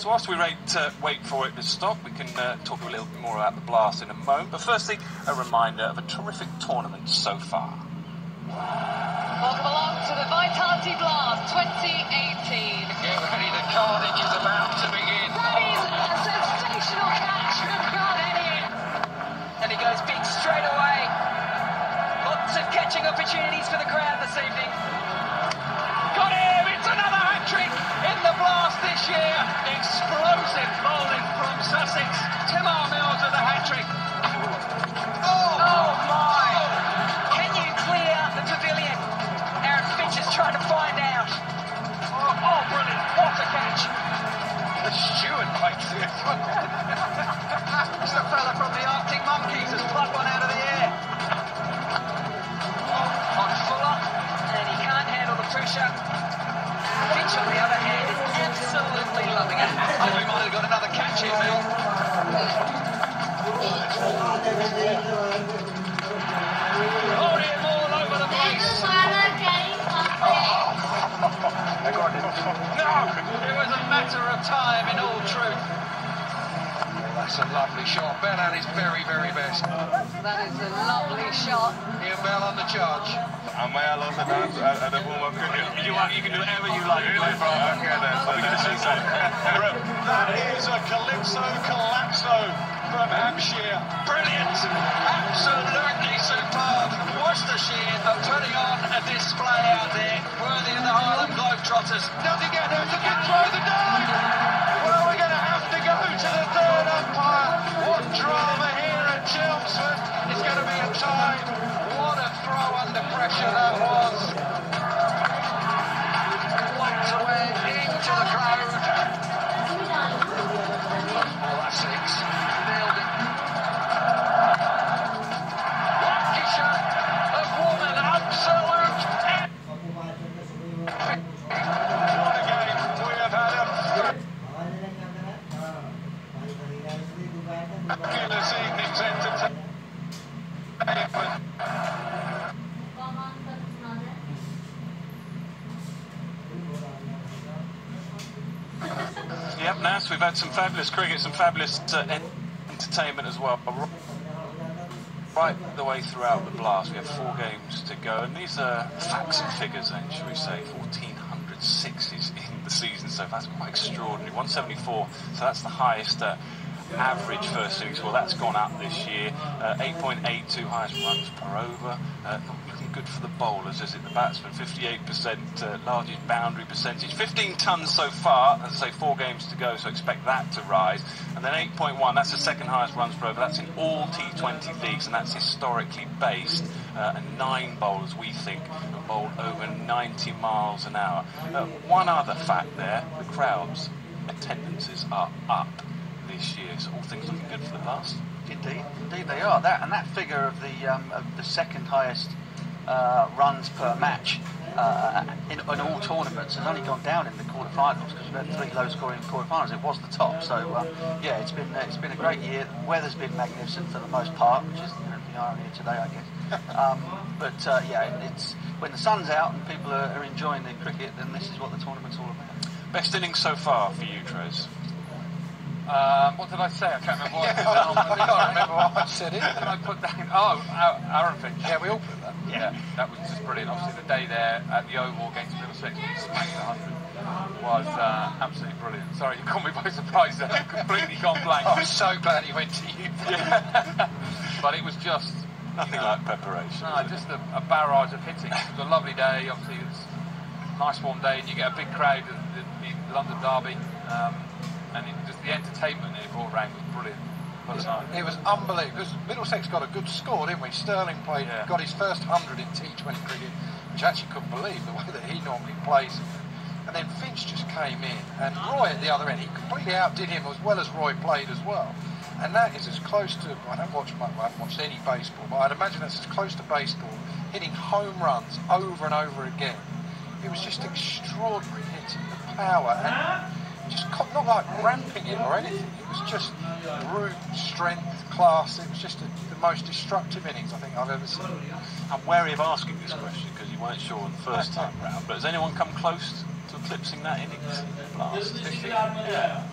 So whilst we wait for it to stop, we can talk a little bit more about the blast in a moment. But firstly, a reminder of a terrific tournament so far. Welcome along to the Vitality Blast 2018. Get ready, the carnage is about to begin. That is a sensational catch from Carney. And he goes big straight away. Lots of catching opportunities for the crowd this evening. Got him! It's another hat-trick in the blast this year. Explosive bowling from Sussex. Tim Mills with a hat-trick. Oh my! Can you clear the pavilion? Aaron Finch is trying to find out. Oh, brilliant. What a catch. The steward makes it. It's the fella from the Arctic Monkeys has plucked one out of the air. On Fuller, and he can't handle the pressure. Finch, on the other hand, is absolutely loving it. Oh, we might have got another catch here, Bill. Oh, him all over the place. No, it was a matter of time in all truth. That's a lovely shot. Bell at his very, very best. That is a lovely shot. Ian Bell on the charge. Am I allowed to dance at the warm-up cricket? You can do whatever you like. Really? Okay then. That is a Calypso Collapso from Hampshire. Brilliant. Absolutely superb. Worcestershire are putting on a display out there worthy of the Harlem Globetrotters. Does he get there? It's a good throw the dive. Well, we're going to have to go to the third umpire. What drama here at Chelmsford. It's going to be a tie. What a throw under pressure that was. Whacked away into the crowd. Oh, that's six. Nailed it. Lucky shot of woman. Absolute. What a game we have had. Fabulous evening's entertainment. Yep, Nas, we've had some fabulous cricket, some fabulous entertainment as well. Right the way throughout the blast, we have 4 games to go, and these are facts and figures then, should we say, 1,400 sixes in the season, so that's quite extraordinary. 174, so that's the highest average first innings score. That's gone up this year. 8.82 highest runs per over. Not looking good for the bowlers, is it? The batsmen, 58% largest boundary percentage. 15 tons so far. As I say, 4 games to go, so expect that to rise. And then 8.1, that's the second highest runs per over. That's in all T20 leagues, and that's historically based. And 9 bowlers, we think, have bowled over 90 miles an hour. One other fact there, the crowd's attendances are up this year, so all things looking good for the blast. Indeed they are. That figure of the second highest runs per match in all tournaments has only gone down in the quarterfinals because we've had 3 low-scoring quarterfinals. It was the top, so yeah, it's been a great year. The weather's been magnificent for the most part, which is the irony of today, I guess. Yeah, it's when the sun's out and people are enjoying their cricket, then this is what the tournament's all about. Best innings so far for you, Trez? What did I say? I can't remember what I put down. I can't remember what I said. Did I put down? Oh, Aaron Finch. Yeah, we all put that. Yeah, that was just brilliant. Obviously, the day there at the Oval against Middlesex, we smashed 100. Was absolutely brilliant. Sorry, you caught me by surprise there. I've completely gone blank. I was so glad he went to you. Yeah. But it was just nothing like preparation. No, just a barrage of hitting. It was a lovely day. Obviously, it was a nice warm day, and you get a big crowd at the London Derby. And just the entertainment it brought around was brilliant. It was unbelievable. Because Middlesex got a good score, didn't we? Sterling got his first 100 in T20 cricket, which I actually couldn't believe the way that he normally plays. And then Finch just came in, and Roy at the other end, he completely outdid him as well as Roy played as well. And that is as close to, I haven't watched any baseball, but I'd imagine that's as close to baseball, hitting home runs over and over again. It was just extraordinary hitting, the power. And just not like ramping it or anything. It was just brute strength, class. It was just the most destructive innings I think I've ever seen. I'm wary of asking this question because you weren't sure on the first time round, but has anyone come close to eclipsing that innings last This season? Yeah.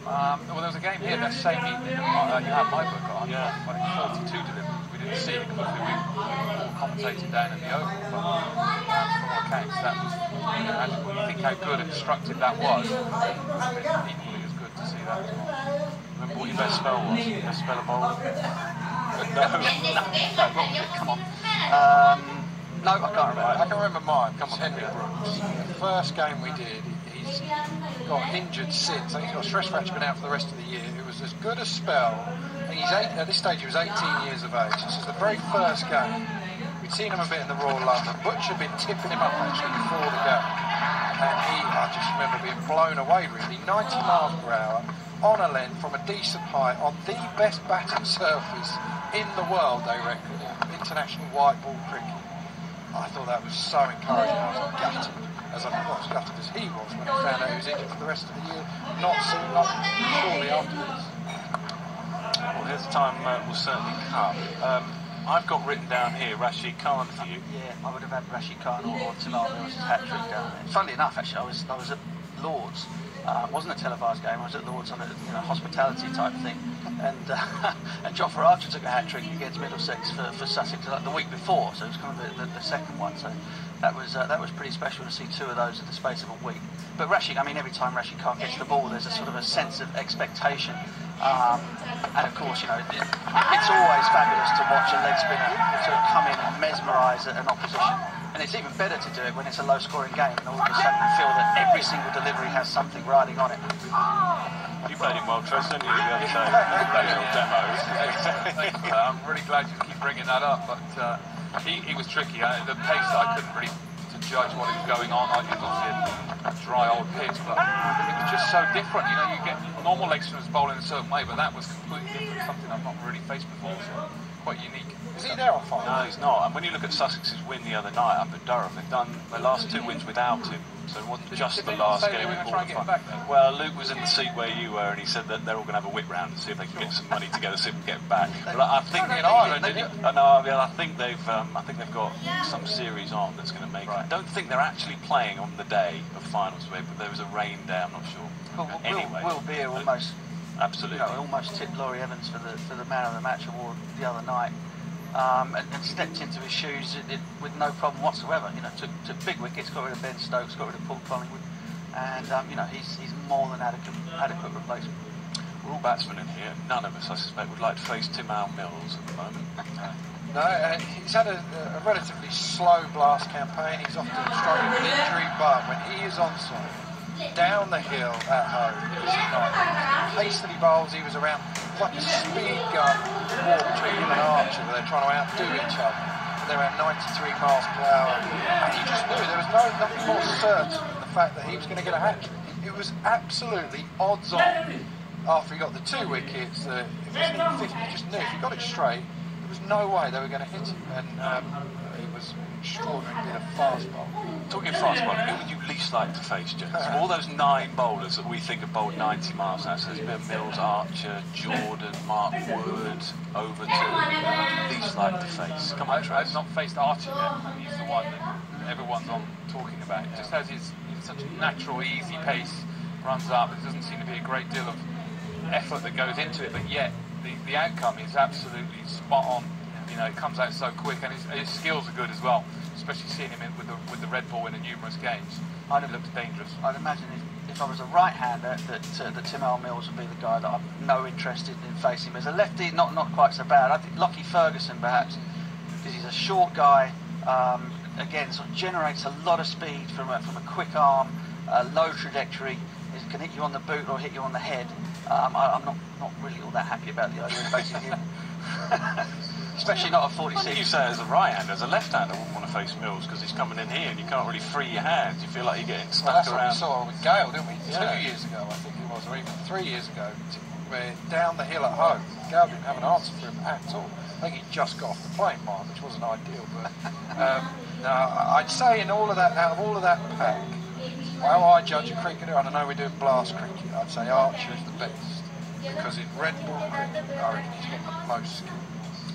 Well, there was a game here that same evening. You had my book on. Yeah. I think 42 deliveries. We didn't see it because we all commentated down at the Oval. But from all accounts, that was magical. You think how good and destructive that was. It was equally as good to see that as well. Remember what your best spell was? Best spell of bowling? Come on. No, I can't remember. I can remember mine. Come on, Henry Brooks. The first game we did, he's got injured since. I think he's got a stress fracture, been out for the rest of the year. It was as good a spell. And at this stage, he was 18 years of age. This is the very first game. We'd seen him a bit in the Royal London. Butch had been tipping him up actually before the game. And I just remember being blown away really. 90 miles per hour on a length from a decent height on the best batting surface in the world, they reckon. International white ball cricket. I thought that was so encouraging. I was gutted, as gutted as he was when he found out he was injured for the rest of the year. Not soon, not shortly after this. Well, here's the time will certainly come. I've got written down here Rashid Khan for you. Yeah, I would have had Rashid Khan or Tamar Mills' hat-trick down there. Funnily enough, actually, I was at Lord's. It wasn't a televised game. I was at Lord's on a hospitality type thing, and Jofra Archer took a hat-trick against Middlesex for Sussex like the week before, so it was kind of the second one. So that was pretty special to see two of those in the space of a week. But Rashid, I mean, every time Rashid Khan gets the ball, there's a sort of a sense of expectation, and of course, it's always fabulous to watch a leg spinner sort of come in and mesmerise an opposition. And it's even better to do it when it's a low-scoring game, and all of a sudden you feel that every single delivery has something riding on it. You played him well, Tress, didn't you, the other day? Those little demos. I'm really glad you keep bringing that up, but he was tricky. The pace, I couldn't really judge what was going on. It was obviously a dry old pitch, but it was just so different. You get normal leg spinners bowling a certain way, but that was completely different, something I've not really faced before, so quite unique. Is he there on fire? No, he's not. And when you look at Sussex's win the other night up at Durham, they've done their last two wins without him. So it wasn't just the last game. Well, Luke was in the seat where you were, and he said that they're all going to have a whip round and see if they can get some money together, see if they can get back. But I think I think they've got some series on that's going to make. Right. I don't think they're actually playing on the day of finals, but there was a rain day. I'm not sure. Well, anyway, Will Beer almost. Absolutely. Almost tipped Laurie Evans for the man of the match award the other night, and stepped into his shoes with no problem whatsoever. Took big wickets, got rid of Ben Stokes, got rid of Paul Collingwood, and he's more than adequate replacement. We're all batsmen in here. None of us, I suspect, would like to face Timar Mills at the moment. No, he's had a relatively slow blast campaign. He's often struggling with injury, but when he is on side, down the hill at home, hastily bowls, he was around like a speed gun war between him and Archer, where they're trying to outdo each other. They're around 93 miles per hour, and he just knew there was nothing more certain than the fact that he was going to get a hat-trick. It was absolutely odds on. After he got the two wickets, it was 50. He just knew if he got it straight, there was no way they were going to hit him, and it was extraordinary bit of fast bowl. Talking fast bowling, who would you least like to face, James? Of all those 9 bowlers that we think have bowled 90 miles an hour, so there's been Mills, Archer, Jordan, Mark Wood, Overton, who would you least like to face? Come on, I've not faced Archer yet, and he's the one that everyone's on talking about. It just has his such a natural, easy pace, runs up. There doesn't seem to be a great deal of effort that goes into it, but yet the outcome is absolutely spot on. It comes out so quick, and his skills are good as well, especially seeing him with the red ball in numerous games. It looks dangerous. I'd imagine if I was a right-hander that Timar Mills would be the guy that I'm no interested in facing. As a lefty, not quite so bad. I think Lockie Ferguson perhaps, because he's a short guy, again sort of generates a lot of speed from a quick arm, low trajectory. It can hit you on the boot or hit you on the head. I'm not really all that happy about the idea of facing him. Especially not at 46. You say as a right-hander, as a left-hander, I wouldn't want to face Mills because he's coming in here and you can't really free your hands. You feel like you're getting stuck around. That's what we saw with Gale, didn't we? Yeah. 2 years ago, I think it was, or even 3 years ago, where down the hill at home, Gale didn't have an answer for him at all. I think he just got off the plane, Mark, which wasn't ideal. But no, I'd say out of all of that pack, How I judge a cricketer, and I know we're doing blast cricket, I'd say Archer is the best. Because in red ball cricket, I reckon he's got the most skill.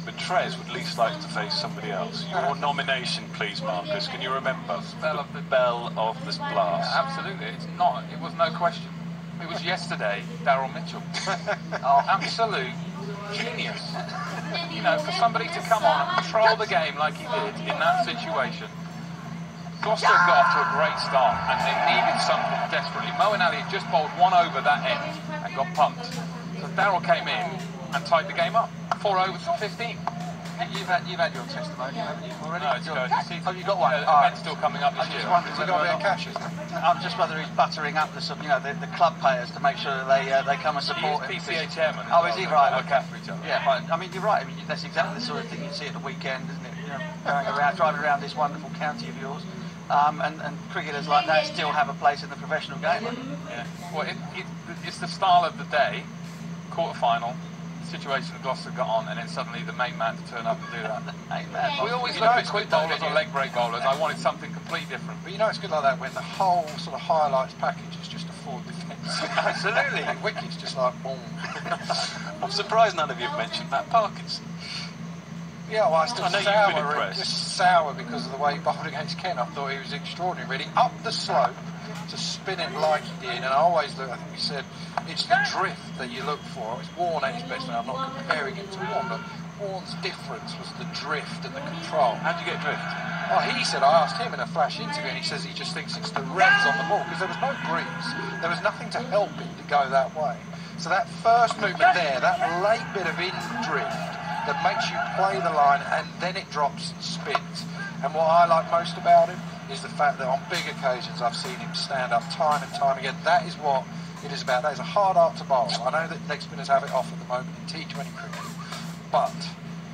But Trez would least like to face somebody else. Your nomination, please, Marcus. Can you remember? Spell of the Bell of the Blast. Yeah, absolutely. It's not. It was no question. It was yesterday, Daryl Mitchell. Absolute genius. You know, for somebody to come on and control the game like he did in that situation. Gloucester got off to a great start and they needed something desperately. Moeen Ali had just bowled one over that end and got pumped. So Daryl came in and tied the game up. 4 overs for 15. You've had your testimony, haven't you, already? No, it's going. Oh, you got one? The event's still coming up this year. I'm just whether he's buttering up the club players to make sure that they come and support him. He's PCA chairman. Oh, is he? Right. Look after each other. Yeah, but I mean, you're right. I mean, that's exactly the sort of thing you see at the weekend, isn't it? You know, driving around this wonderful county of yours. And cricketers like that still have a place in the professional game. Yeah. Well, it's the style of the day, quarter-final, situation Gloucester got on, and then suddenly the main man to turn up and do that. We always look at quick bowlers or leg break bowlers. I wanted something completely different. But you know it's good like that when the whole sort of highlights package is just a forward defence. Absolutely. Wicket's just like boom. I'm surprised none of you have mentioned Matt Parkinson. Yeah, well, I still know you've been impressed. Just sour because of the way he bowled against Kent. I thought he was extraordinary, really. Up the slope to spin it like he did, and I always look, I think we said, it's the drift that you look for. It's Warne at his best, and I'm not comparing him to Warne, but Warne's difference was the drift and the control. How'd you get drift? Oh, he said, I asked him in a flash interview, and he says he just thinks it's the revs on the ball, because there was no breeze. There was nothing to help him to go that way. So that first movement there, that late bit of in drift, that makes you play the line and then it drops and spins. And what I like most about him is the fact that on big occasions I've seen him stand up time and time again. That is what it is about. That is a hard art to bowl. I know that leg spinners have it off at the moment in T20 cricket, but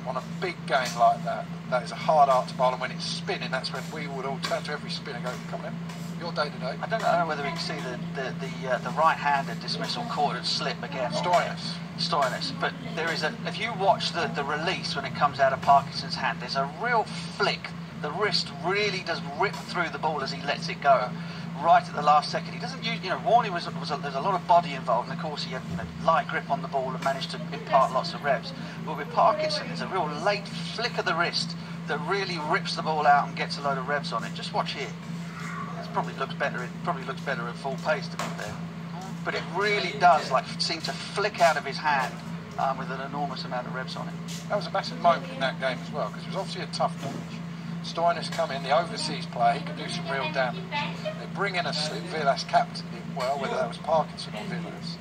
on a big game like that, that is a hard art to bowl, and when it's spinning, that's when we would all turn to every spinner and go, come on in, your day today. I don't know whether we can see the right-handed dismissal quartered slip again. Stoinis, but there is if you watch the release when it comes out of Parkinson's hand, there's a real flick. The wrist really does rip through the ball as he lets it go, right at the last second. He doesn't use, Warney there's a lot of body involved, and of course he had light grip on the ball and managed to impart lots of revs. But with Parkinson, there's a real late flick of the wrist that really rips the ball out and gets a load of revs on it. Just watch here. It probably looks better at full pace, to be fair. But it really does seem to flick out of his hand with an enormous amount of revs on it. That was a massive moment in that game as well, because it was obviously a tough match. Stoinis come in, the overseas player, he could do some real damage. They bring in a slip, Vilas captained it well, whether that was Parkinson or Vilas.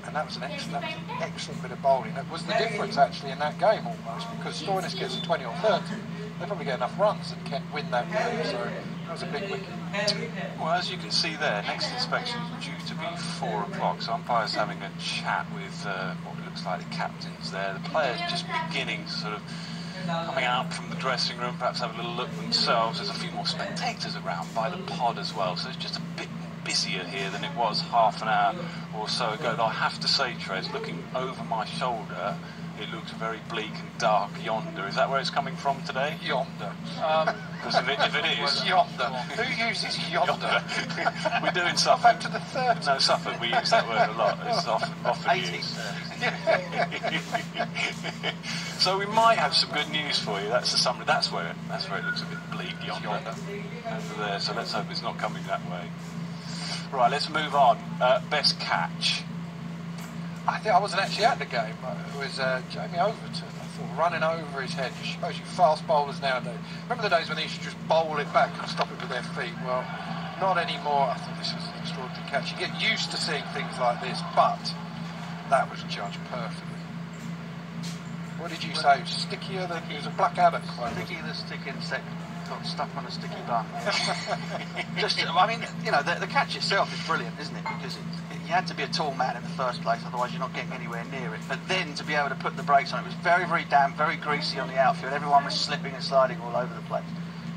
And that was an excellent bit of bowling. That was the difference actually in that game almost, because Stoinis gets a 20 or 30. They probably get enough runs and can't win that game, so that was a big wicket. Well, as you can see there, next inspection is due to be 4 o'clock, so umpire's having a chat with what looks like the captains there. The players just beginning to sort of coming out from the dressing room, perhaps have a little look themselves. There's a few more spectators around by the pod as well, so it's just a bit busier here than it was half an hour or so ago. Though I have to say, Trez, looking over my shoulder, it looks very bleak and dark yonder. Is that where it's coming from today? Yonder. Because if it is... Yonder. Who uses yonder? We do in Suffolk. Back to the 30s. No, Suffolk, we use that word a lot. It's often used. So we might have some good news for you. That's the summary. That's where it looks a bit bleak yonder. Over there. So let's hope it's not coming that way. Right, let's move on. Best catch. I think I wasn't actually at the game. It was Jamie Overton. I thought running over his head just shows you fast bowlers nowadays. Remember the days when they used to just bowl it back and stop it with their feet? Well, not anymore. I thought this was an extraordinary catch. You get used to seeing things like this, but that was judged perfectly. What did you say? Stickier than... It was a Blackadder quote. Stickier than stick insect got stuck on a sticky bun. I mean, the catch itself is brilliant, isn't it? Because you had to be a tall man in the first place, otherwise you're not getting anywhere near it. But then to be able to put the brakes on it was very, very damp, very greasy on the outfield. Everyone was slipping and sliding all over the place.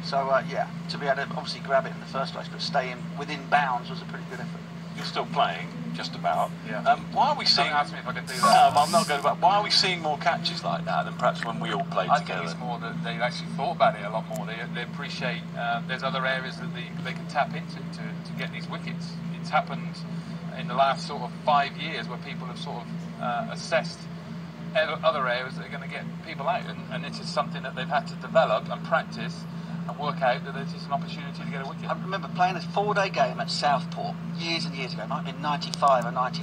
So, yeah, to be able to obviously grab it in the first place, but stay within bounds was a pretty good effort. You're still playing, just about. Yeah. Why are we seeing? Don't ask me if I can do that. No, I'm not going to. Why are we seeing more catches like that than perhaps when we all played I together? think it's more that they've actually thought about it a lot more. They appreciate there's other areas that they can tap into to get these wickets. It's happened in the last sort of 5 years where people have sort of assessed other areas that are going to get people out, and this is something that they've had to develop and practice and work out that there's just an opportunity to get a wicket. I remember playing a 4-day game at Southport years and years ago. It might have been 95 or 90.